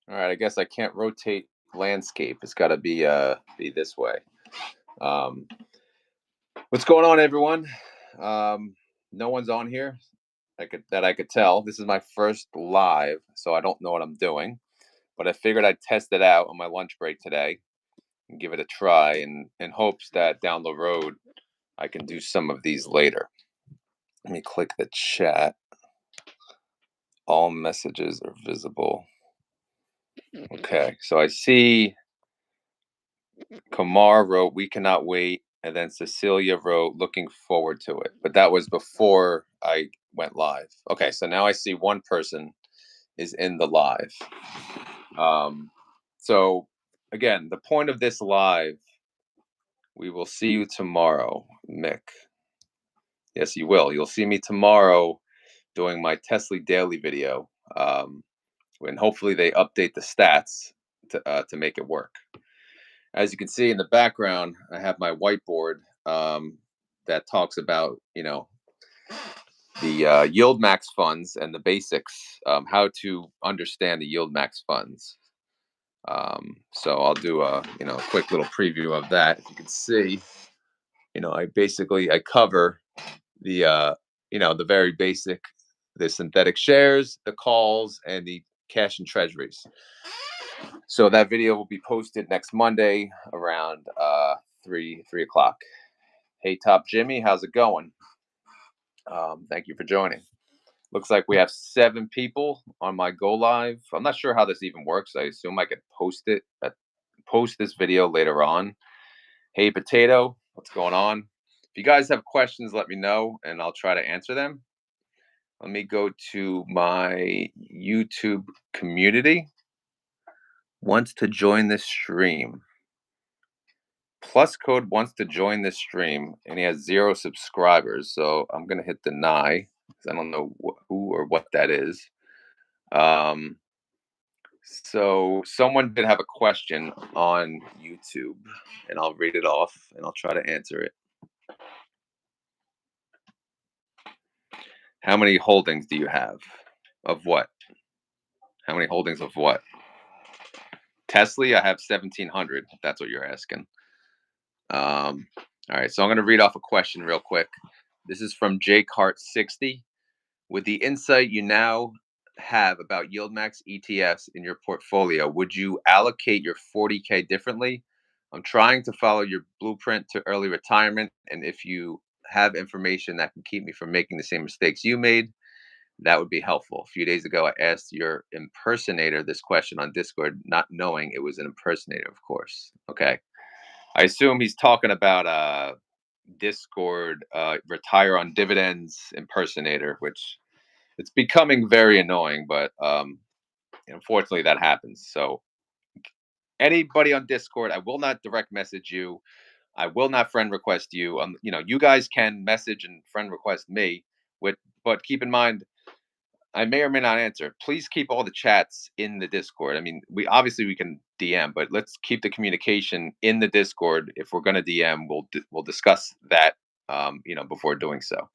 All right, I guess I can't rotate landscape. It's got to be this way. Um, what's going on, everyone? No one's on here. I could tell. This is my first live, so I don't know what I'm doing. But I figured I'd test it out on my lunch break today and give it a try, and in hopes that down the road I can do some of these later. Let me click the chat. All messages are visible. Okay, so I see Kamar wrote, "We cannot wait," and then Cecilia wrote, "Looking forward to it." But that was before I went live. Okay, so now I see one person is in the live. Um, so again, the point of this live, we will see you tomorrow, Mick. Yes, you will. You'll see me tomorrow doing my Tesla daily video. When hopefully they update the stats to make it work. As you can see in the background, I have my whiteboard that talks about the yield max funds and the basics, how to understand the yield max funds. So I'll do a quick little preview of that. If you can see, I cover the the very basic, the synthetic shares, the calls, and the cash and treasuries. So that video will be posted next Monday around 3 o'clock. Hey, Top Jimmy, how's it going? Thank you for joining. Looks like we have 7 people on my go live. I'm not sure how this even works. I assume I could post this video later on. Hey, Potato, what's going on? If you guys have questions, let me know and I'll try to answer them. Let me go to my YouTube community. Wants to join this stream. Plus Code wants to join this stream and he has 0 subscribers. So I'm going to hit deny because I don't know who or what that is. So someone did have a question on YouTube and I'll read it off and I'll try to answer it. How many holdings do you have? Of what? How many holdings of what? Tesla, I have 1,700. If that's what you're asking. All right, so I'm going to read off a question real quick. This is from JCart60. With the insight you now have about yield max ETFs in your portfolio, would you allocate your 40K differently? I'm trying to follow your blueprint to early retirement, and if you have information that can keep me from making the same mistakes you made, that would be helpful. A few days ago, I asked your impersonator this question on Discord, not knowing it was an impersonator, of course. Okay. I assume he's talking about Discord retire on dividends impersonator, which it's becoming very annoying, but unfortunately that happens. So anybody on Discord, I will not direct message you. I will not friend request you. You guys can message and friend request me, but keep in mind I may or may not answer. Please keep all the chats in the Discord. I mean, we can DM, but let's keep the communication in the Discord. If we're going to DM, we'll discuss that before doing so.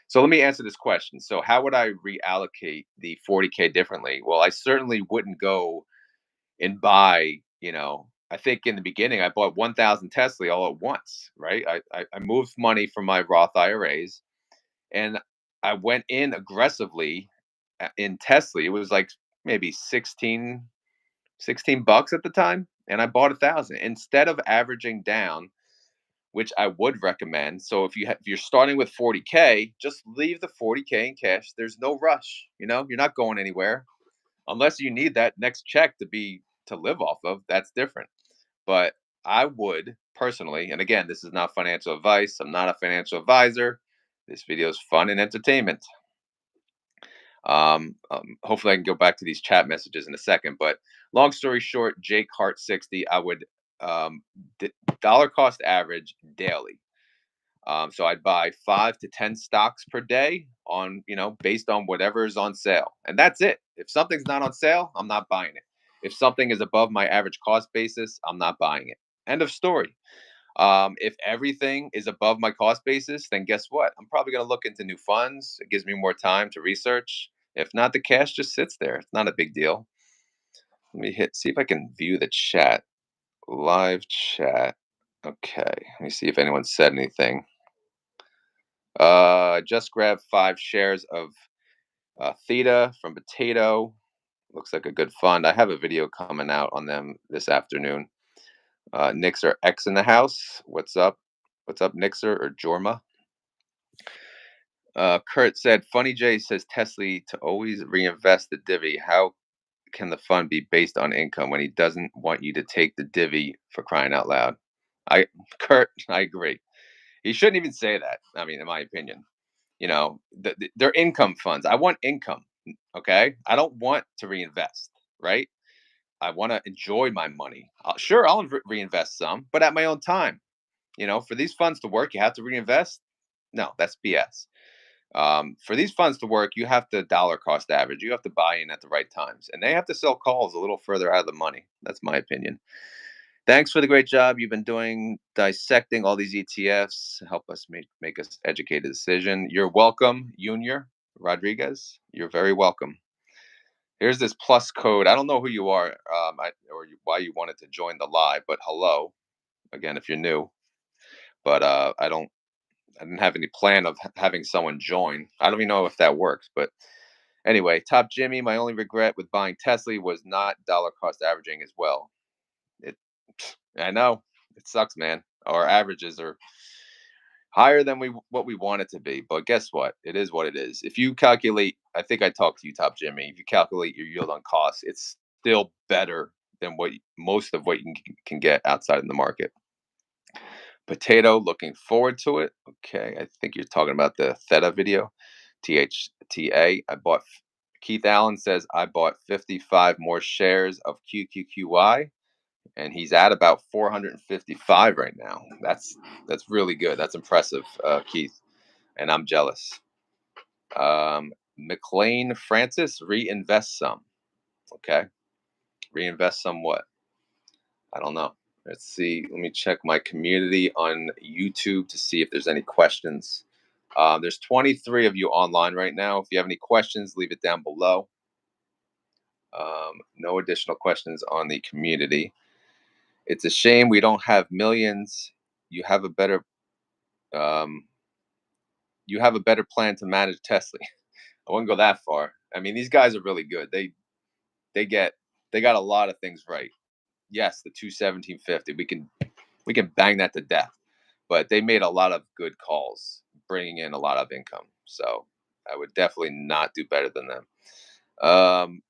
So let me answer this question. So how would I reallocate the 40K differently? Well, I certainly wouldn't go and buy, I think in the beginning I bought 1,000 Tesla all at once, right? I moved money from my Roth IRAs and I went in aggressively in Tesla. It was like maybe 16 bucks at the time. And I bought 1,000 instead of averaging down, which I would recommend. So if you're starting with 40K, just leave the 40K in cash. There's no rush. You're not going anywhere unless you need that next check to live off of. That's different. But I would personally, and again, this is not financial advice. I'm not a financial advisor. This video is fun and entertainment. Hopefully I can go back to these chat messages in a second, but long story short, Jake Hart 60, I would dollar cost average daily. So I'd buy 5 to 10 stocks per day on, based on whatever is on sale. And that's it. If something's not on sale, I'm not buying it. If something is above my average cost basis, I'm not buying it. End of story. If everything is above my cost basis, then guess what? I'm probably going to look into new funds. It gives me more time to research. If not, the cash just sits there. It's not a big deal. Let me see if I can view the chat. Live chat. Okay. Let me see if anyone said anything. Just grabbed 5 shares of Theta from Potato. Looks like a good fund. I have a video coming out on them this afternoon. Nixer X in the house. What's up? What's up, Nixer or Jorma? Kurt said, Funny Jay says Tesla to always reinvest the divvy. How can the fund be based on income when he doesn't want you to take the divvy, for crying out loud? Kurt, I agree. He shouldn't even say that. I mean, in my opinion, they're income funds. I want income. Okay. I don't want to reinvest, right? I want to enjoy my money. Sure, I'll reinvest some, but at my own time. For these funds to work, you have to reinvest. No, that's BS. For these funds to work, you have to dollar cost average. You have to buy in at the right times, and they have to sell calls a little further out of the money. That's my opinion. Thanks for the great job you've been doing dissecting all these ETFs. Help us make us educated decision. You're welcome, Junior Rodriguez. You're very welcome. Here's this plus code. I don't know who you are, why you wanted to join the live, but hello again if you're new. But I didn't have any plan of having someone join. I don't even know if that works, but anyway, Top Jimmy. My only regret with buying Tesla was not dollar cost averaging as well. It, I know it sucks, man. Our averages are higher than what we want it to be, but guess what? It is what it is. If you calculate, I think I talked to you, Top Jimmy. If you calculate your yield on cost, it's still better than what most of what you can get outside in the market. Potato, looking forward to it. Okay, I think you're talking about the Theta video. THTA. Keith Allen says I bought 55 more shares of QQQY, and he's at about 455 right now. That's really good. That's impressive, Keith, and I'm jealous. McLean Francis, reinvest some. Okay, reinvest some what? I don't know. Let's see. Let me check my community on YouTube to see if there's any questions. There's 23 of you online right now. If you have any questions, leave it down below. No additional questions on the community. It's a shame we don't have millions. You have a better plan to manage Tesla. I wouldn't go that far. I mean, these guys are really good. They got a lot of things right. Yes, the 217.50. We can bang that to death. But they made a lot of good calls, bringing in a lot of income. So I would definitely not do better than them.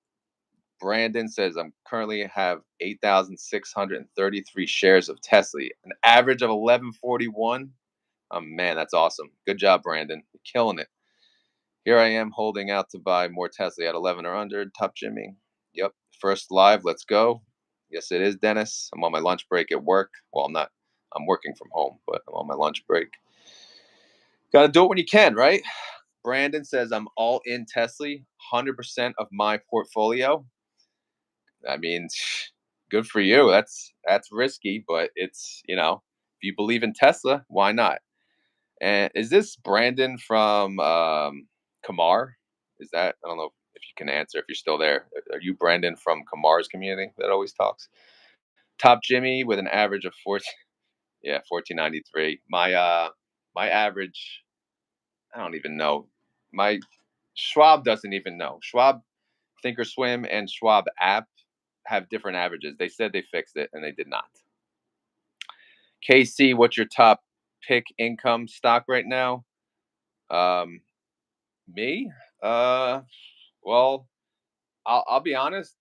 Brandon says I'm currently have 8,633 shares of Tesla, an average of 1141. Oh man, that's awesome. Good job, Brandon. You're killing it. Here I am holding out to buy more Tesla at 11 or under. Top Jimmy. Yep. First live. Let's go. Yes, it is, Dennis. I'm on my lunch break at work. Well, I'm not. I'm working from home, but I'm on my lunch break. Got to do it when you can, right? Brandon says I'm all in Tesla, 100% of my portfolio. I mean, good for you. That's risky, but it's, if you believe in Tesla, why not? And is this Brandon from Kamar? Is that, I don't know if you can answer if you're still there. Are you Brandon from Kamar's community that always talks? Top Jimmy with an average of 14, yeah, 1493. My average, I don't even know. My Schwab doesn't even know. Schwab Thinkorswim and Schwab app have different averages. They said they fixed it and they did not. KC, what's your top pick income stock right now? Me? Well, I'll be honest.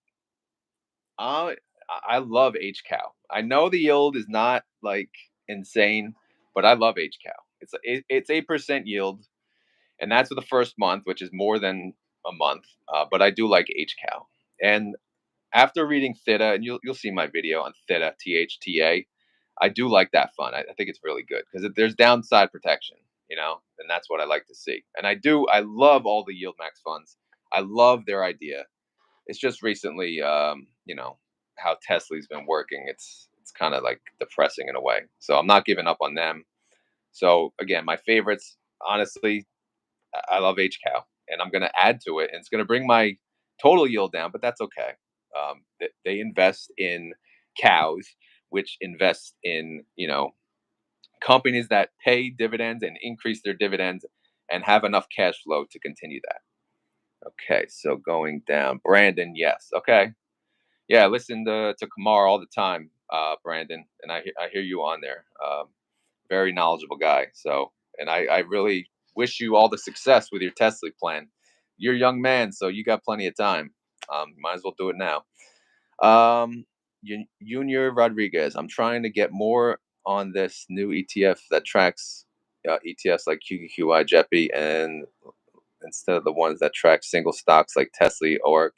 I love HCow. I know the yield is not like insane, but I love HCow. It's 8% yield, and that's for the first month, which is more than a month. But I do like HCow. And after reading Theta, and you'll see my video on Theta, THTA, I do like that fund. I think it's really good because there's downside protection, and that's what I like to see. And I love all the yield max funds. I love their idea. It's just recently, how Tesla's been working. It's kind of like depressing in a way. So I'm not giving up on them. So again, my favorites, honestly, I love HCow, and I'm going to add to it, and it's going to bring my total yield down, but that's okay. They invest in cows, which invest in companies that pay dividends and increase their dividends and have enough cash flow to continue that. Okay, so going down, Brandon, yes. Okay, yeah, I listen to Kamar all the time, Brandon, and I hear you on there. Very knowledgeable guy. So, and I really wish you all the success with your Tesla plan. You're a young man, so you got plenty of time. Might as well do it now. Junior Rodriguez, I'm trying to get more on this new ETF that tracks ETFs like QQQI, JEPI, and instead of the ones that track single stocks like Tesla or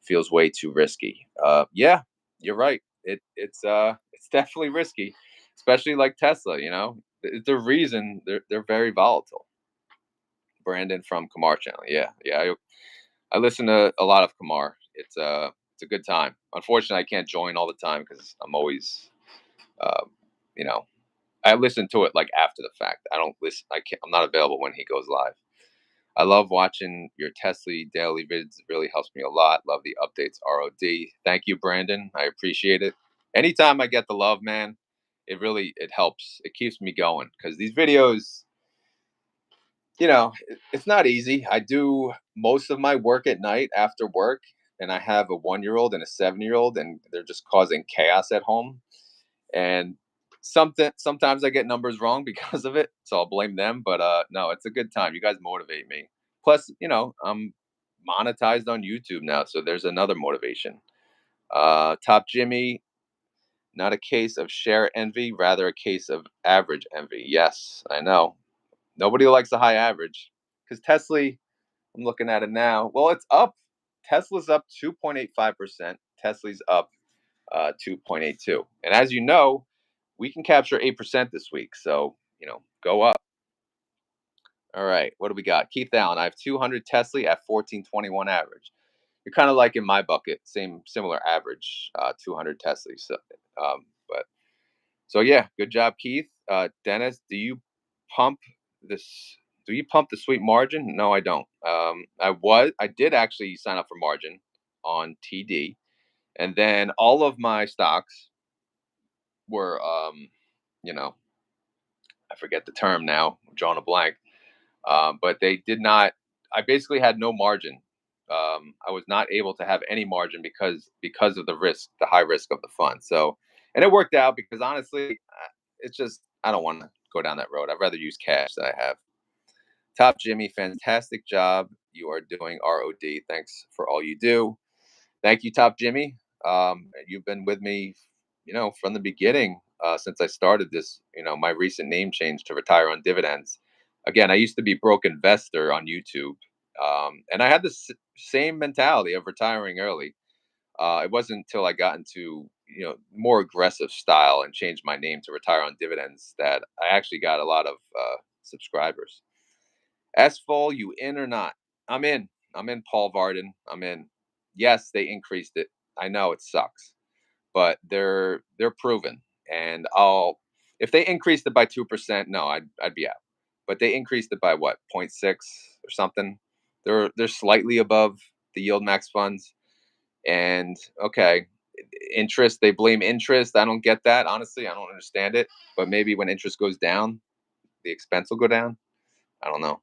feels way too risky. Yeah, you're right. It's definitely risky, especially like Tesla. The reason they're very volatile. Brandon from Kamar channel. Yeah, yeah. I listen to a lot of Kamar. It's a good time. Unfortunately, I can't join all the time because I'm always, uh, you know, I listen to it like after the fact. I don't listen. I'm not available when he goes live. I love watching your Tesla daily vids. It really helps me a lot. Love the updates, R.o.D. Thank you, Brandon. I appreciate it. Anytime I get the love, man, it helps. It keeps me going because these videos, it's not easy. I do most of my work at night after work, and I have a 1-year-old and a 7-year-old, and they're just causing chaos at home. And sometimes I get numbers wrong because of it, so I'll blame them. But no, it's a good time. You guys motivate me. Plus, I'm monetized on YouTube now, so there's another motivation. Top Jimmy, not a case of share envy, rather a case of average envy. Yes, I know. Nobody likes a high average because Tesla. I'm looking at it now. Well, it's up. Tesla's up 2.85%. Tesla's up 2.82. And as you know, we can capture 8% this week. So, go up. All right. What do we got? Keith Allen. I have 200 Tesla at 1421 average. You're kind of like in my bucket, similar average, 200 Tesla. But so yeah, good job, Keith. Dennis, pump this? Do you pump the sweet margin? No, I don't. I did actually sign up for margin on TD, and then all of my stocks were, you know, I forget the term now, I'm drawing a blank. But they did not. I basically had no margin. I was not able to have any margin because of the risk, the high risk of the fund. So, and it worked out because honestly, it's just I don't want to go down that road. I'd rather use cash that I have. Top Jimmy, fantastic job you are doing, R.o.D. Thanks for all you do. Thank you, Top Jimmy. You've been with me, from the beginning, since I started this, my recent name change to Retire on Dividends. Again, I used to be Broke Investor on YouTube. And I had the same mentality of retiring early. It wasn't until I got into, more aggressive style and changed my name to Retire on Dividends that I actually got a lot of subscribers. S-Fall, you in or not? I'm in. I'm in, Paul Varden. I'm in. Yes, they increased it. I know it sucks, but they're proven. And if they increased it by 2%, no, I'd be out. But they increased it by what, 0.6 or something? They're slightly above the yield max funds. And okay, interest, they blame interest. I don't get that. Honestly, I don't understand it. But maybe when interest goes down, the expense will go down. I don't know.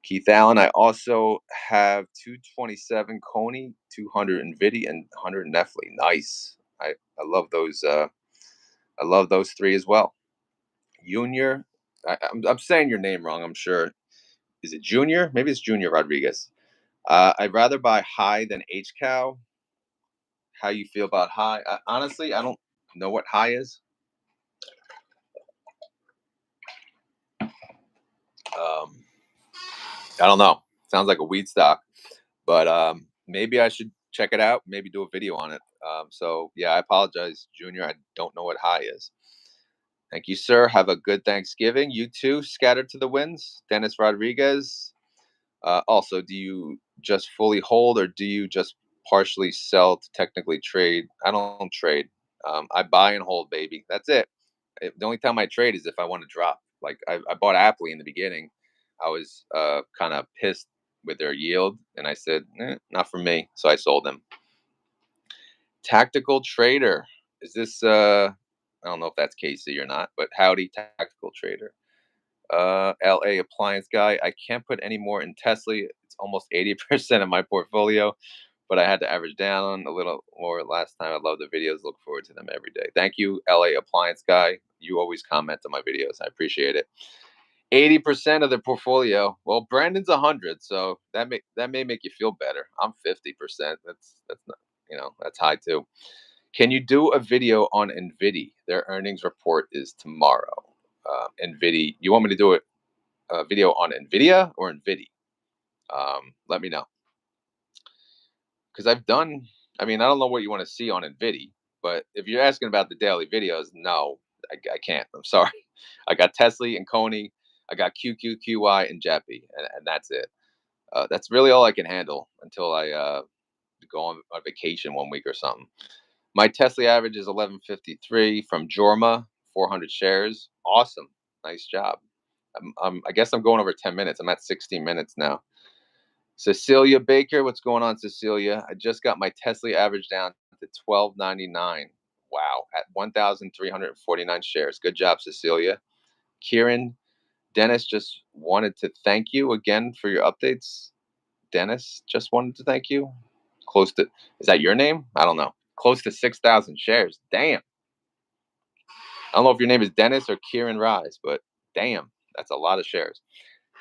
Keith Allen. I also have 227 Coney, 200 Nvidia, and 100 Netflix. Nice. I love those. I love those three as well. Junior. I'm saying your name wrong. I'm sure. Is it Junior? Maybe it's Junior Rodriguez. I'd rather buy high than H cow. How you feel about high? Honestly, I don't know what high is. Um, I don't know. Sounds like a weed stock. But maybe I should check it out. Maybe do a video on it. So yeah, I apologize, Junior. I don't know what high is. Thank you, sir. Have a good Thanksgiving. You too. Scattered to the winds. Dennis Rodriguez. Also, do you just fully hold or do you just partially sell to technically trade? I don't trade. I buy and hold, baby. That's it. The only time I trade is if I want to drop. Like I bought Apple in the beginning. I was kind of pissed with their yield, and I said, not for me. So I sold them. Tactical Trader. Is this I don't know if that's Casey or not, but howdy Tactical Trader. LA appliance guy. I can't put any more in Tesla. It's almost 80% of my portfolio, but I had to average down a little more last time. I love the videos. Look forward to them every day. Thank you, LA appliance guy. You always comment on my videos. I appreciate it. 80% of the portfolio. Well, Brandon's 100, so that may make you feel better. I'm 50%. That's not, that's high too. Can you do a video on Nvidia? Their earnings report is tomorrow. Nvidia. You want me to do a video on Nvidia or Nvidia? Let me know, because I've done. I mean, I don't know what you want to see on Nvidia, but if you're asking about the daily videos, no, I can't. I'm sorry. I got Tesla and Coney. I got QQQY and Jeppy, and that's it. That's really all I can handle until I go on vacation 1 week or something. My Tesla average is 1153 from Jorma, 400 shares. Awesome. Nice job. I guess I'm going over 10 minutes. I'm at 16 minutes now. Cecilia Baker, what's going on, Cecilia? I just got my Tesla average down to 1299. Wow, at 1,349 shares. Good job, Cecilia. Kieran, Dennis just wanted to thank you again for your updates. Dennis just wanted to thank you. Close to, is that your name? I don't know. Close to 6,000 shares. Damn. I don't know if your name is Dennis or Kieran Rise, but damn, that's a lot of shares.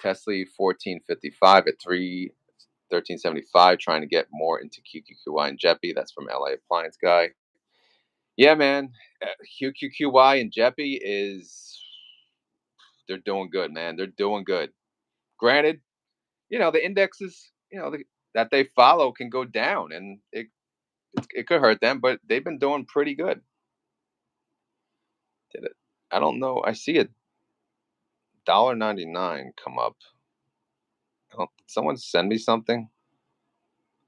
Tesla 1455 at 1375, trying to get more into QQQY and Jeppy. That's from LA Appliance Guy. Yeah, man. QQQY and Jeppy they're doing good, man. They're doing good. Granted, the indexes, that they follow can go down, and it could hurt them, but they've been doing pretty good. Did it? I don't know. I see $1.99 come up. Did someone send me something?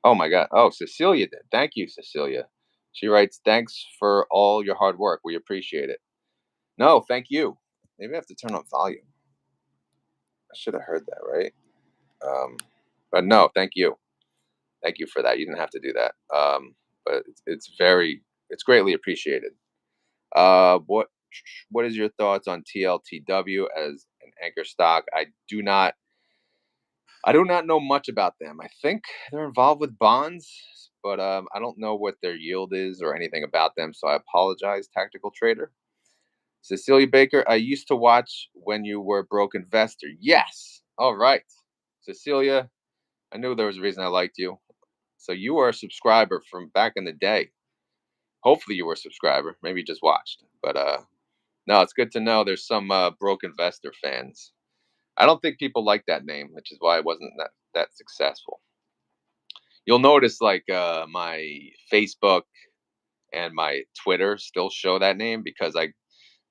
Oh my God. Oh, Cecilia did. Thank you, Cecilia. She writes, thanks for all your hard work. We appreciate it. No, thank you. Maybe I have to turn on volume. I should have heard that, right? But no, thank you. Thank you for that. You didn't have to do that. But it's greatly appreciated. What is your thoughts on TLTW as an anchor stock? I do not know much about them. I think they're involved with bonds, but I don't know what their yield is or anything about them. So I apologize, tactical trader. Cecilia Baker, I used to watch when you were a broke investor. Yes. All right. Cecilia, I knew there was a reason I liked you. So you were a subscriber from back in the day. Hopefully you were a subscriber. Maybe you just watched. But no, it's good to know there's some broke investor fans. I don't think people like that name, which is why it wasn't that successful. You'll notice like my Facebook and my Twitter still show that name because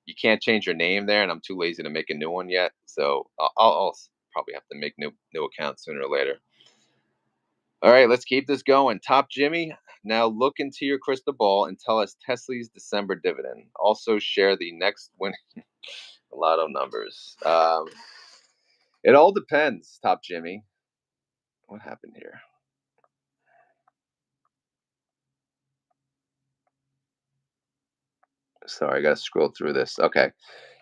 you can't change your name there, and I'm too lazy to make a new one yet. So I'll probably have to make new accounts sooner or later. All right, let's keep this going. Top Jimmy, now look into your crystal ball and tell us Tesla's December dividend. Also share the next winning lotto numbers. It all depends, Top Jimmy. What happened here? Sorry, I got to scroll through this. Okay.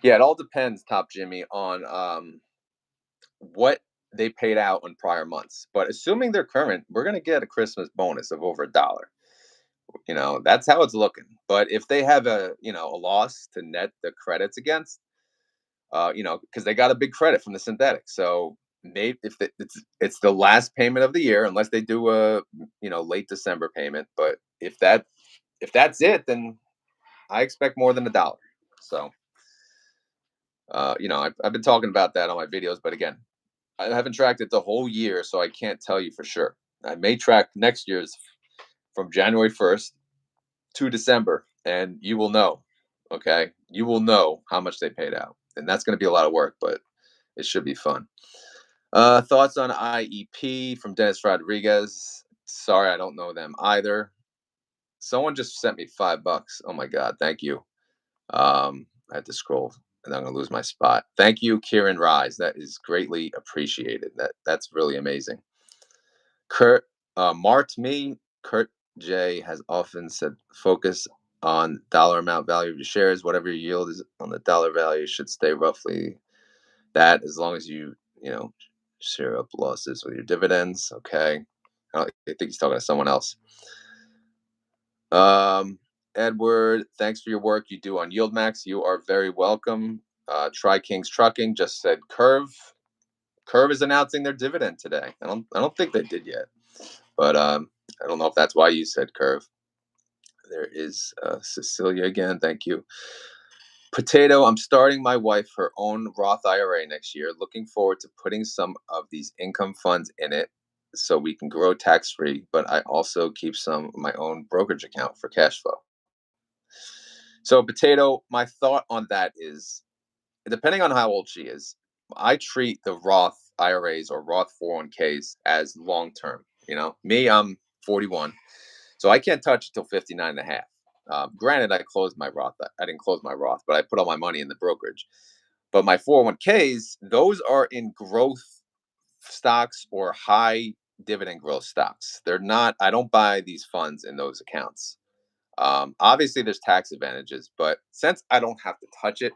Yeah, it all depends, Top Jimmy, on what they paid out on prior months. But assuming they're current, we're going to get a Christmas bonus of over $1. That's how it's looking. But if they have a loss to net the credits against, because they got a big credit from the synthetic. So maybe if it's the last payment of the year, unless they do a late December payment. But if that's it, then I expect more than $1. So I've been talking about that on my videos, but again, I haven't tracked it the whole year, so I can't tell you for sure. I may track next year's from January 1st to December, and you will know. Okay, you will know how much they paid out, and that's going to be a lot of work, but it should be fun. Thoughts on IEP from Dennis Rodriguez? Sorry, I don't know them either. Someone just sent me $5. Oh my God, thank you. I had to scroll, and I'm gonna lose my spot. Thank you, Kieran Rise. That is greatly appreciated. That's really amazing. Kurt Jay has often said focus on dollar amount value of your shares. Whatever your yield is on the dollar value should stay roughly that as long as you share up losses with your dividends. Okay. I think he's talking to someone else. Um, Edward, thanks for your work you do on Yield Max. You are very welcome. Try Kings Trucking just said Curve. Curve is announcing their dividend today. I don't think they did yet, but I don't know if that's why you said Curve. There is Cecilia again. Thank you. Potato, I'm starting my wife her own Roth IRA next year. Looking forward to putting some of these income funds in it so we can grow tax free, but I also keep some of my own brokerage account for cash flow. So, Potato, my thought on that is depending on how old she is, I treat the Roth IRAs or Roth 401ks as long term. Me, I'm 41. So I can't touch it till 59 and a half. Granted, I closed my Roth. I didn't close my Roth, but I put all my money in the brokerage. But my 401ks, those are in growth stocks or high dividend growth stocks. They're not, I don't buy these funds in those accounts. Obviously, there's tax advantages, but since I don't have to touch it,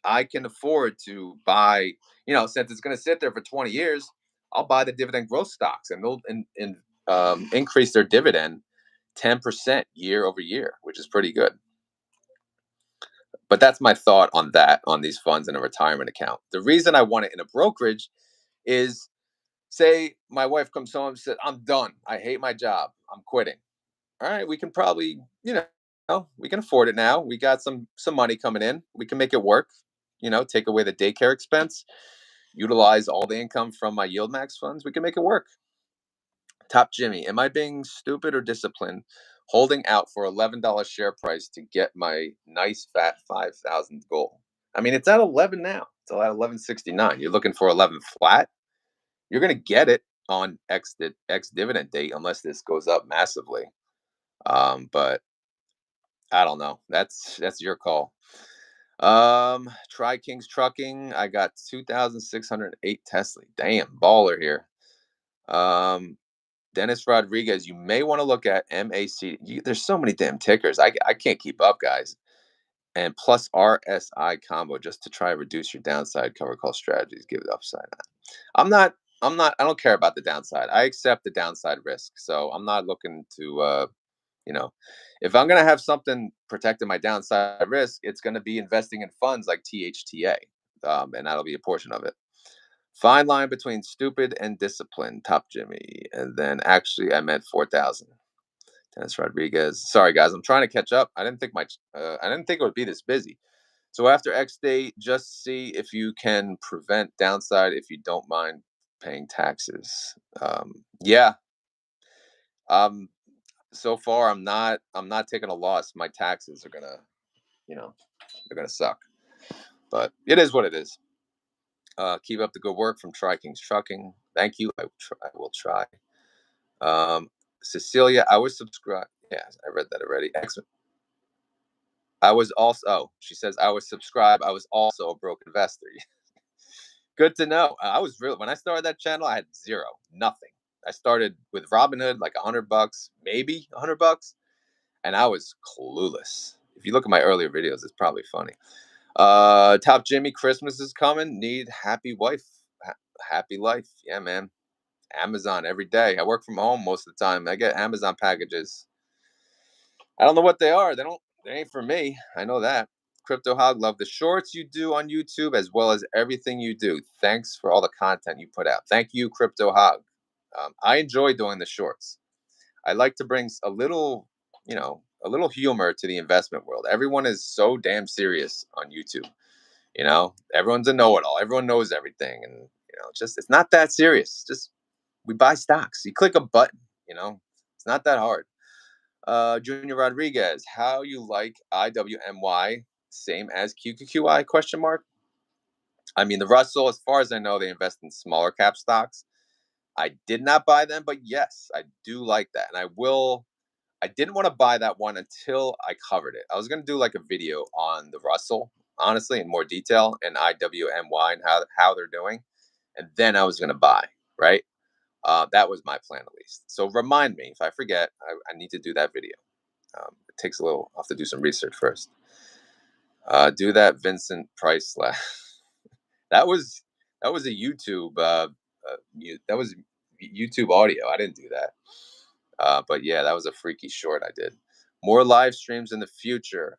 I can afford to buy, since it's going to sit there for 20 years, I'll buy the dividend growth stocks and they'll increase their dividend 10% year over year, which is pretty good. But that's my thought on that, on these funds in a retirement account. The reason I want it in a brokerage is say my wife comes home and said, I'm done. I hate my job. I'm quitting. All right, we can probably, we can afford it now. We got some money coming in. We can make it work. Take away the daycare expense, utilize all the income from my Yield Max funds. We can make it work. Top Jimmy, am I being stupid or disciplined? Holding out for $11 share price to get my nice fat 5,000 goal. I mean, it's at 11 now. It's at 11.69. You're looking for 11 flat. You're going to get it on X dividend date unless this goes up massively. But I don't know. That's your call. Try Kings Trucking. I got 2,608 Tesla. Damn, baller here. Dennis Rodriguez, you may want to look at MAC. There's so many damn tickers. I can't keep up, guys. And plus RSI combo just to try to reduce your downside. Cover call strategies. Give it upside. I'm not. I don't care about the downside. I accept the downside risk. So I'm not looking to. If I'm gonna have something protecting my downside risk, it's gonna be investing in funds like THTA, and that'll be a portion of it. Fine line between stupid and disciplined, Top Jimmy. And then actually, I meant 4,000. Dennis Rodriguez. Sorry, guys, I'm trying to catch up. I didn't think it would be this busy. So after X day, just see if you can prevent downside if you don't mind paying taxes. Yeah. Um. So far, I'm not. I'm not taking a loss. My taxes are gonna, you know, they're gonna suck. But it is what it is. Keep up the good work from Tri Kings Trucking. Thank you. I will try. Um, Cecilia, I was subscribed. Yeah, I read that already. Excellent. I was also. Oh, she says I was subscribed. I was also a broke investor. Good to know. I was really when I started that channel, I had zero, nothing. I started with Robinhood, like $100, maybe $100, and I was clueless. If you look at my earlier videos, it's probably funny. Top Jimmy, Christmas is coming. Need happy wife, happy life. Yeah, man. Amazon every day. I work from home most of the time. I get Amazon packages. I don't know what they are. They ain't for me. I know that. Crypto Hog, love the shorts you do on YouTube as well as everything you do. Thanks for all the content you put out. Thank you, Crypto Hog. I enjoy doing the shorts. I like to bring a little humor to the investment world. Everyone is so damn serious on YouTube. Everyone's a know-it-all. Everyone knows everything, and it's not that serious. Just we buy stocks. You click a button. It's not that hard. Junior Rodriguez, how you like IWMY? Same as QQQI? Question mark. I mean, the Russell, as far as I know, they invest in smaller cap stocks. I did not buy them, but yes, I do like that, and I will. I didn't want to buy that one until I covered it. I was going to do like a video on the Russell, honestly, in more detail, and IWMY and how they're doing, and then I was going to buy, right? That was my plan at least. So remind me if I forget. I need to do that video. It takes a little. I'll have to do some research first. Do that Vincent Price that was that was a YouTube. That was YouTube audio. I didn't do that. But yeah, that was a freaky short I did. More live streams in the future.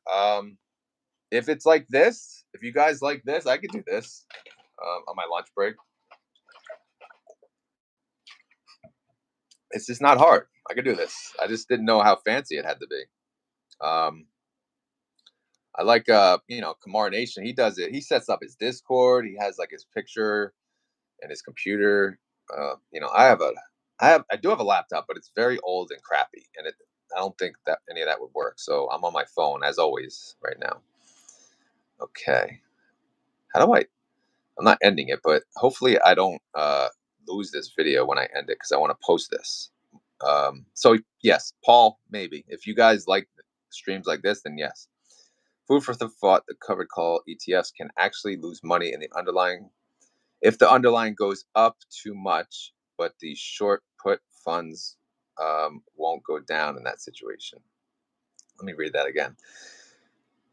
If it's like this, if you guys like this, I could do this on my lunch break. It's just not hard. I could do this. I just didn't know how fancy it had to be. Um, I like Kamar Nation. He does it. He sets up his Discord. He has like his picture and his computer. I do have a laptop, but it's very old and crappy, and I don't think that any of that would work. So I'm on my phone as always right now. Okay, how do I? I'm not ending it, but hopefully I don't lose this video when I end it because I want to post this. So yes, Paul, maybe if you guys like streams like this, then yes. Food for the thought: the covered call ETFs can actually lose money in the underlying if the underlying goes up too much, but the short put funds won't go down in that situation. Let me read that again.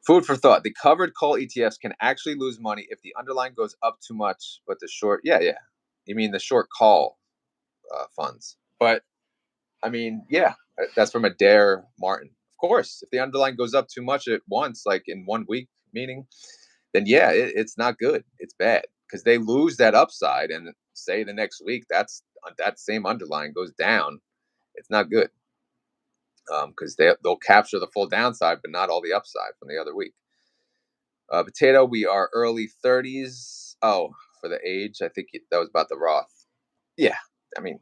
Food for thought: the covered call ETFs can actually lose money if the underlying goes up too much, but the short, yeah. You mean the short call funds? But I mean, yeah, that's from Adair Martin. Of course, if the underlying goes up too much at once, like in 1 week, meaning, then yeah, it's not good. It's bad because they lose that upside, and say the next week that same underlying goes down. It's not good because they'll capture the full downside, but not all the upside from the other week. Potato, we are early 30s. Oh, for the age, I think that was about the Roth. Yeah, I mean,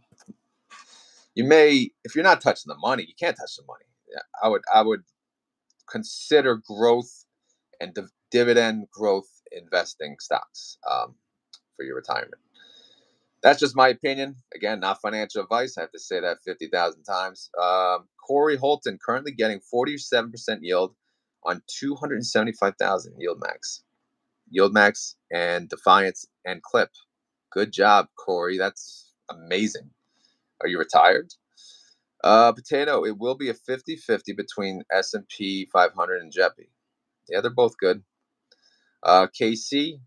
you may if you're not touching the money, you can't touch the money. Yeah, I would consider growth and dividend growth investing stocks for your retirement. That's just my opinion. Again, not financial advice. I have to say that 50,000 times. Corey Holton currently getting 47% yield on 275,000 yield max. Yield max and Defiance and Clip. Good job, Corey. That's amazing. Are you retired? Potato, it will be a 50-50 between S&P 500 and JEPI. Yeah, they're both good. KC,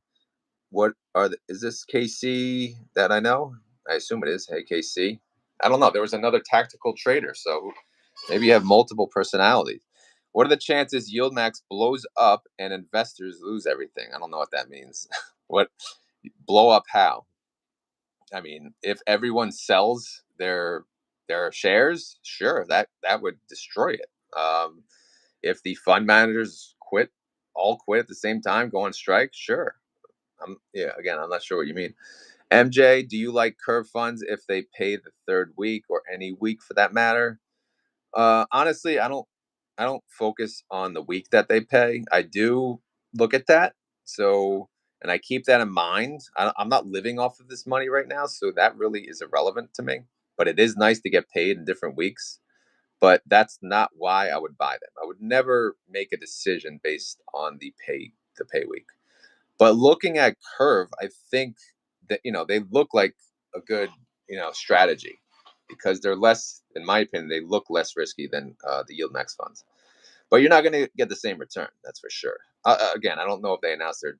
is this KC that I know? I assume it is. Hey, KC. I don't know. There was another tactical trader, so maybe you have multiple personalities. What are the chances yield max blows up and investors lose everything? I don't know what that means. What blow up how? I mean, if everyone sells their shares, sure, that would destroy it. If the fund managers all quit at the same time, go on strike, sure. Yeah, again, I'm not sure what you mean. MJ, do you like curve funds if they pay the third week or any week for that matter? Honestly, I don't focus on the week that they pay. I do look at that. So, and I keep that in mind. I'm not living off of this money right now, so that really is irrelevant to me. But it is nice to get paid in different weeks. But that's not why I would buy them. I would never make a decision based on the pay week. But looking at Curve, I think that they look like a good strategy because they're less, in my opinion, they look less risky than the yield max funds. But you're not going to get the same return, that's for sure. Again, I don't know if they announced their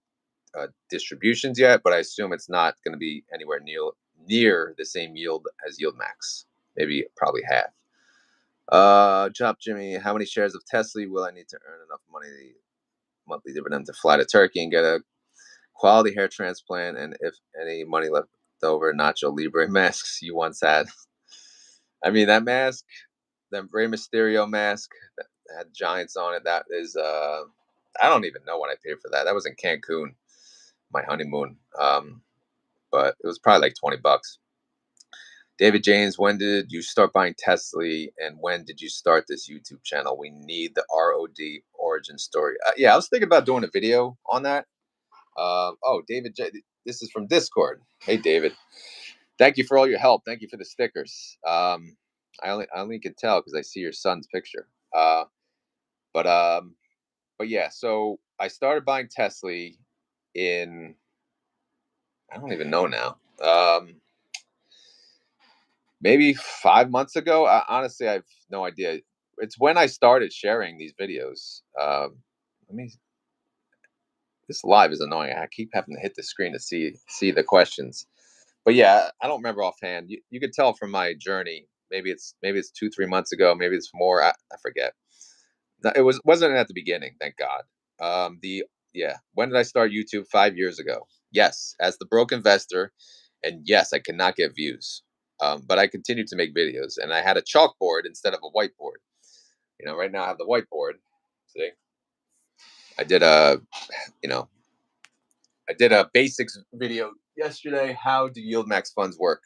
distributions yet, but I assume it's not going to be anywhere near the same yield as yield max. Maybe probably half. Chop Jimmy, how many shares of Tesla will I need to earn enough money monthly dividend to fly to Turkey and get a quality hair transplant, and if any money left over, Nacho Libre masks you once had? I mean, that mask, that Rey Mysterio mask that had giants on it, that is, I don't even know what I paid for that. That was in Cancun, my honeymoon. But it was probably like $20. David James, when did you start buying Tesla, and when did you start this YouTube channel? We need the R.o.D origin story. Yeah, I was thinking about doing a video on that. David J. This is from Discord. Hey, David. Thank you for all your help. Thank you for the stickers. I only can tell because I see your son's picture. But yeah. So I started buying Tesla in I don't even know now. Maybe 5 months ago. Honestly, I have no idea. It's when I started sharing these videos. Let me. This live is annoying. I keep having to hit the screen to see the questions. But yeah, I don't remember offhand. You could tell from my journey. Maybe it's 2 3 months ago. Maybe it's more. I forget. No, wasn't at the beginning. Thank God. The Yeah. When did I start YouTube? 5 years ago. Yes, as the broke investor, and yes, I could not get views. But I continued to make videos, and I had a chalkboard instead of a whiteboard. Right now I have the whiteboard. See, I did a you know I did a basics video yesterday. How do yield max funds work?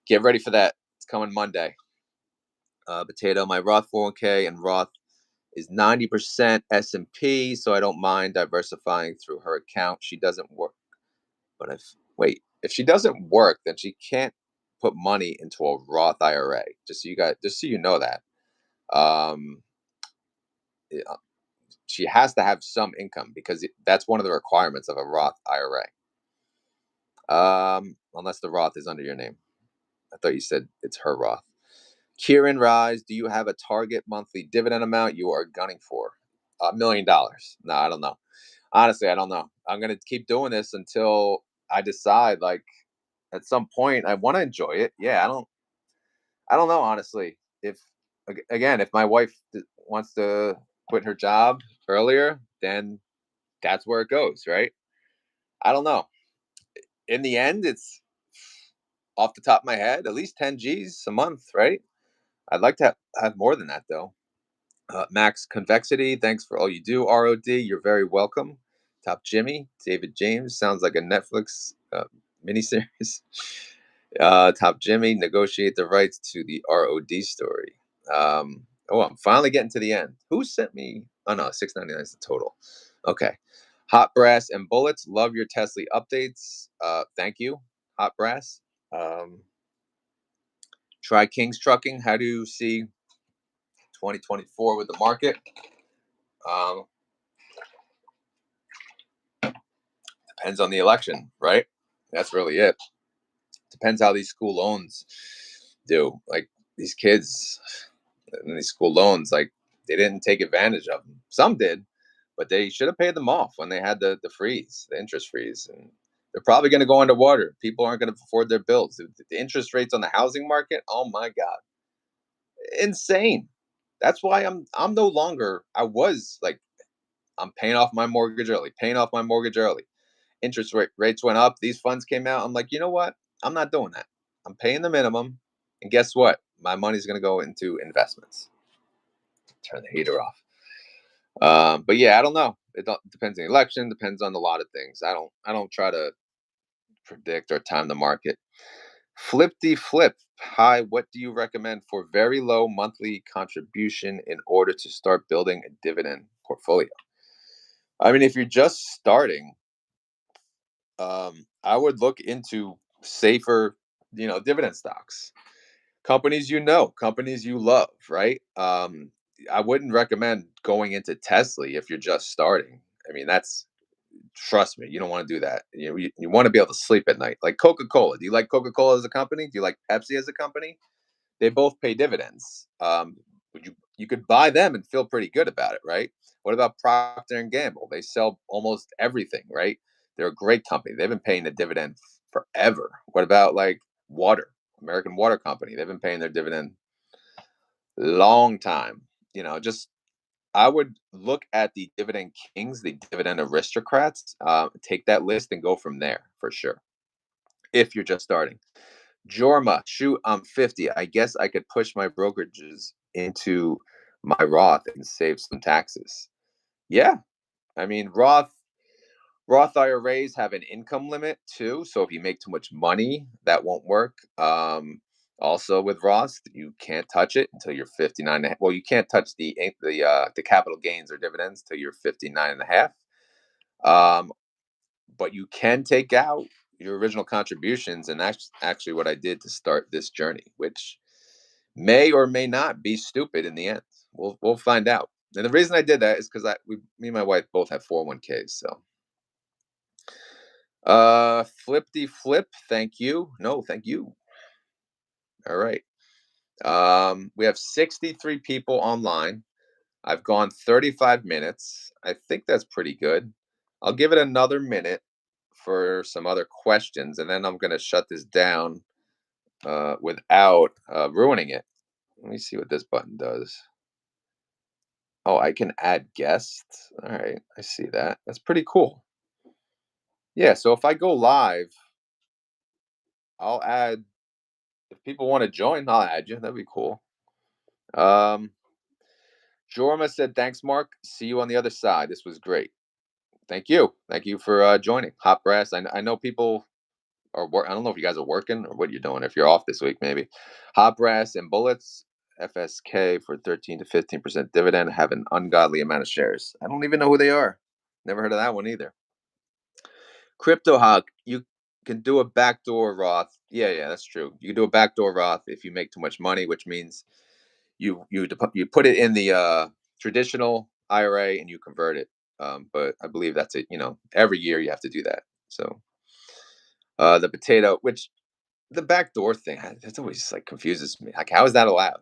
Get ready for that. It's coming Monday. Potato, my Roth 401k and Roth is 90% S&P, so I don't mind diversifying through her account. She doesn't work, but if she doesn't work, then she can't put money into a Roth IRA. Just so you know that. Um, yeah, she has to have some income because that's one of the requirements of a Roth IRA. Unless the Roth is under your name. I thought you said it's her Roth. Kieran Rise, do you have a target monthly dividend amount you are gunning for? $1 million. No, I don't know. Honestly, I don't know. I'm gonna keep doing this until I decide. Like at some point, I want to enjoy it. Yeah, I don't know honestly. If again, if my wife wants to quit her job earlier, then that's where it goes, right? I don't know. In the end, it's off the top of my head, at least 10 G's a month, right? I'd like to have more than that though. Max Convexity, thanks for all you do. R.o.D, you're very welcome. Top Jimmy, David James, sounds like a Netflix miniseries. Top Jimmy, negotiate the rights to the R.o.D story. I'm finally getting to the end. Who sent me? Oh no, 6.99 is the total. Okay. Hot Brass and Bullets, love your Tesla updates. Thank you, Hot Brass. Um, Try King's Trucking. How do you see 2024 with the market? Um, Depends on the election, right? That's really it. Depends how these school loans do. Like these kids and these school loans, like they didn't take advantage of them. Some did, but they should have paid them off when they had the freeze, the interest freeze, and they're probably going to go underwater. People aren't going to afford their bills. The interest rates on the housing market, oh my god, insane. That's why I'm no longer. I was like I'm paying off my mortgage early, paying off my mortgage early. Rates went up. These funds came out. I'm like, you know what? I'm not doing that. I'm paying the minimum, and guess what? My money's going to go into investments. Turn the heater off. But yeah, I don't know. Depends on the election. Depends on a lot of things. I don't try to predict or time the market. Flip the flip. Hi, what do you recommend for very low monthly contribution in order to start building a dividend portfolio? I mean, if you're just starting, I would look into safer, dividend stocks, companies companies you love, right? I wouldn't recommend going into Tesla if you're just starting. I mean, trust me, you don't want to do that. You want to be able to sleep at night. Like Coca-Cola. Do you like Coca-Cola as a company? Do you like Pepsi as a company? They both pay dividends. You could buy them and feel pretty good about it, right? What about Procter and Gamble? They sell almost everything, right? They're a great company. They've been paying a dividend forever. What about like water? American Water Company. They've been paying their dividend long time. Just I would look at the dividend kings, the dividend aristocrats. Take that list and go from there for sure. If you're just starting. Jorma, shoot, I'm 50. I guess I could push my brokerages into my Roth and save some taxes. Yeah. I mean, Roth IRAs have an income limit too. So if you make too much money, that won't work. Also with Roth, you can't touch it until you're 59 and a half. Well, you can't touch the capital gains or dividends till you're 59 and a half. But you can take out your original contributions, and that's actually what I did to start this journey, which may or may not be stupid in the end. We'll find out. And the reason I did that is because me and my wife both have 401ks. So, flip the flip. Thank you. No, thank you. All right. We have 63 people online. I've gone 35 minutes. I think that's pretty good. I'll give it another minute for some other questions, and then I'm going to shut this down without ruining it. Let me see what this button does. Oh, I can add guests. All right, I see that. That's pretty cool. Yeah, so if I go live, I'll add. If people want to join, I'll add you. That'd be cool. Um, Jorma said, "Thanks, Mark. See you on the other side. This was great. Thank you. Thank you for joining. Hot Brass. I know people are I don't know if you guys are working or what you're doing. If you're off this week, maybe. Hot Brass and Bullets. FSK for 13 to 15% dividend. Have an ungodly amount of shares. I don't even know who they are. Never heard of that one either. Crypto Hawk. You can do a backdoor Roth. Yeah, that's true. You can do a backdoor Roth if you make too much money, which means you put it in the traditional IRA and you convert it. But I believe that's it. Every year you have to do that. So the potato, which the backdoor thing, that's always just like confuses me. Like, how is that allowed?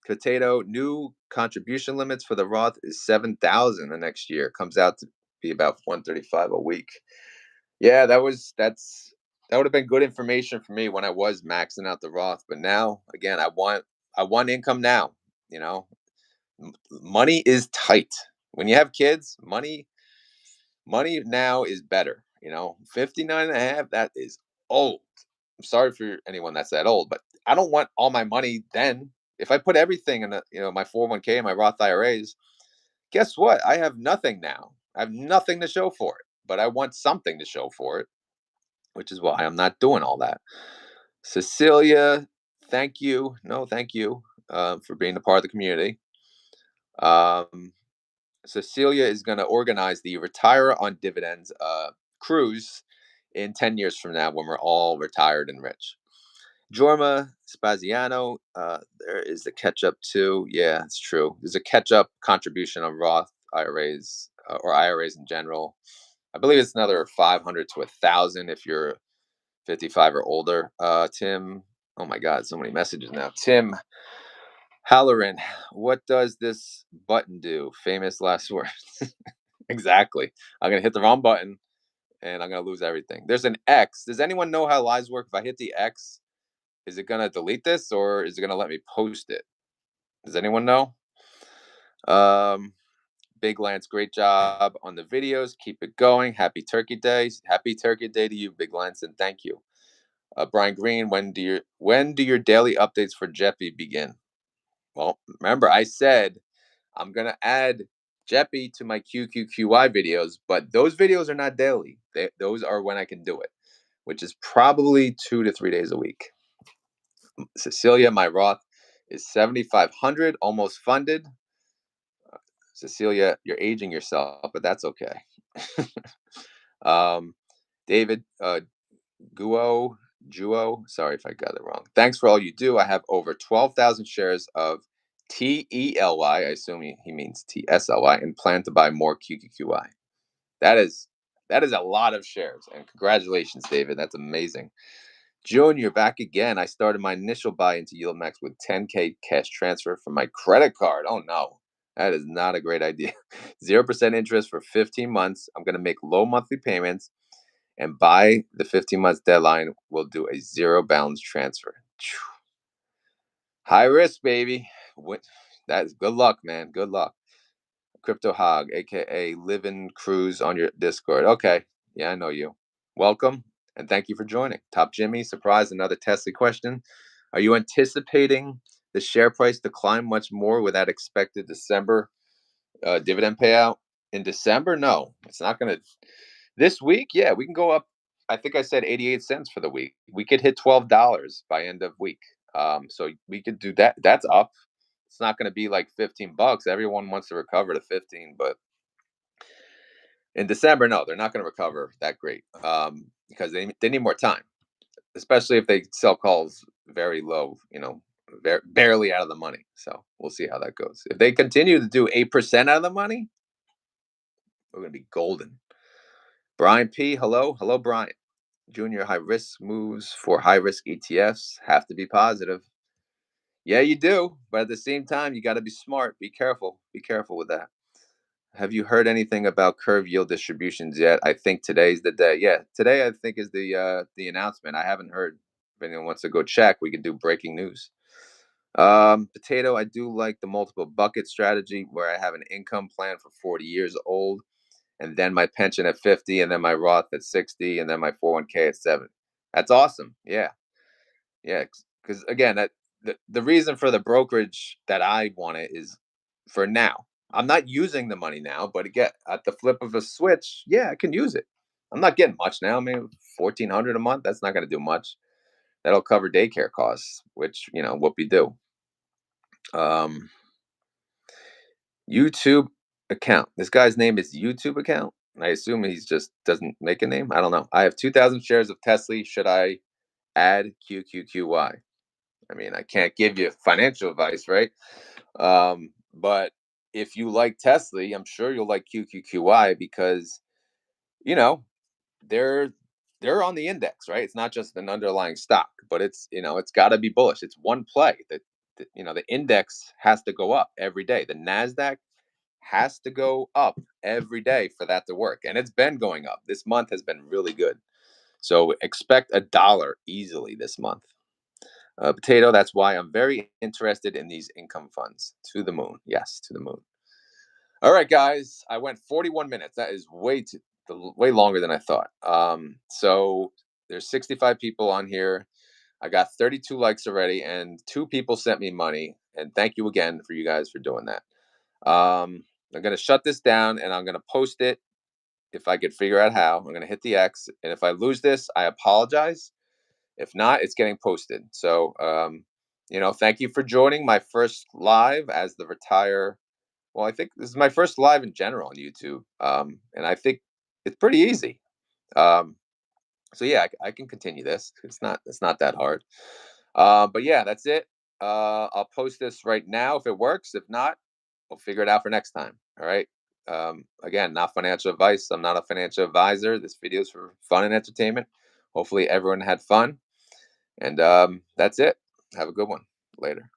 Potato new contribution limits for the Roth is 7,000 the next year. Comes out to be about 135 a week. Yeah, that would have been good information for me when I was maxing out the Roth. But now, again, I want income now. You know, money is tight. When you have kids, money now is better. 59 and a half, that is old. I'm sorry for anyone that's that old, but I don't want all my money then. If I put everything in my 401k and my Roth IRAs, guess what? I have nothing now. I have nothing to show for it, but I want something to show for it, which is why I'm not doing all that. Cecilia, thank you. No, thank you for being a part of the community. Um, Cecilia is going to organize the Retire on Dividends cruise in 10 years from now when we're all retired and rich. Jorma Spaziano, there is the catch up too. Yeah, it's true. There's a catch up contribution on Roth IRAs or IRAs in general. I believe it's another 500 to 1,000 if you're 55 or older. Tim, oh my God, so many messages now. Tim Halloran, what does this button do? Famous last words. Exactly. I'm going to hit the wrong button and I'm going to lose everything. There's an X. Does anyone know how lives work? If I hit the X, is it going to delete this or is it going to let me post it? Does anyone know? Um, Big Lance, great job on the videos. Keep it going. Happy Turkey Day. Happy Turkey Day to you, Big Lance, and thank you. Brian Green, when do your daily updates for Jeppy begin? Well, remember I said I'm gonna add Jeppy to my QQQI videos, but those videos are not daily. Those are when I can do it, which is probably 2 to 3 days a week. Cecilia, my Roth is 7,500, almost funded. Cecilia, you're aging yourself, but that's okay. um, David, Guo, sorry if I got it wrong. Thanks for all you do. I have over 12,000 shares of TELY. I assume he means TSLY, and plan to buy more QQQI. That is a lot of shares, and congratulations, David. That's amazing. June, you're back again. I started my initial buy into YieldMax with 10K cash transfer from my credit card. Oh no, that is not a great idea. 0% interest for 15 months. I'm going to make low monthly payments, and by the 15 months deadline, we'll do a zero balance transfer. High risk, baby. That's good luck, man. Good luck. Crypto Hog, aka Living Cruise on your Discord. Okay. Yeah, I know you. Welcome and thank you for joining. Top Jimmy, surprise, another Tesla question. Are you anticipating the share price to climb much more with that expected December dividend payout? In December? No, it's not going to. This week, yeah, we can go up. I think I said 88 cents for the week. We could hit $12 by end of week. So we could do that. That's up. It's not going to be like $15. Everyone wants to recover to 15, but in December, no, they're not going to recover that great because they need more time, especially if they sell calls very low, barely out of the money. So we'll see how that goes. If they continue to do 8% out of the money, we're going to be golden. Brian P, hello, Brian. Junior high risk moves for high risk ETFs have to be positive. Yeah, you do. But at the same time, you got to be smart. Be careful. Be careful with that. Have you heard anything about curve yield distributions yet? I think today's the day. Yeah, today I think is the announcement. I haven't heard. If anyone wants to go check, we can do breaking news. Potato, I do like the multiple bucket strategy where I have an income plan for 40 years old, and then my pension at 50, and then my Roth at 60, and then my 401k at 70. That's awesome. Yeah. Yeah, because again, the reason for the brokerage that I want it is for now. I'm not using the money now, but again, at the flip of a switch, yeah, I can use it. I'm not getting much now. I mean, 1,400 a month. That's not going to do much. That'll cover daycare costs, which whoopie do. Um, YouTube account. This guy's name is YouTube account. I assume he's just doesn't make a name. I don't know. I have 2,000 shares of Tesla. Should I add QQQY? I mean, I can't give you financial advice, right? But if you like Tesla, I'm sure you'll like QQQY because you know they're they're on the index, right? It's not just an underlying stock, but it's got to be bullish. It's one play that the index has to go up every day. The Nasdaq has to go up every day for that to work, and it's been going up. This month has been really good, so expect $1 easily this month. Potato, that's why I'm very interested in these income funds. To the moon. Yes, to the moon. All right, guys. I went 41 minutes. That is way longer than I thought. So there's 65 people on here. I got 32 likes already, and two people sent me money. And thank you again for you guys for doing that. I'm gonna shut this down and I'm gonna post it if I could figure out how. I'm gonna hit the X, and if I lose this, I apologize. If not, it's getting posted. So, thank you for joining my first live as the retire. Well, I think this is my first live in general on YouTube, and I think it's pretty easy. Um, so yeah, I can continue this. It's not that hard. But yeah, that's it. I'll post this right now if it works. If not, we'll figure it out for next time. All right. Again, not financial advice. I'm not a financial advisor. This video is for fun and entertainment. Hopefully, everyone had fun. And that's it. Have a good one. Later.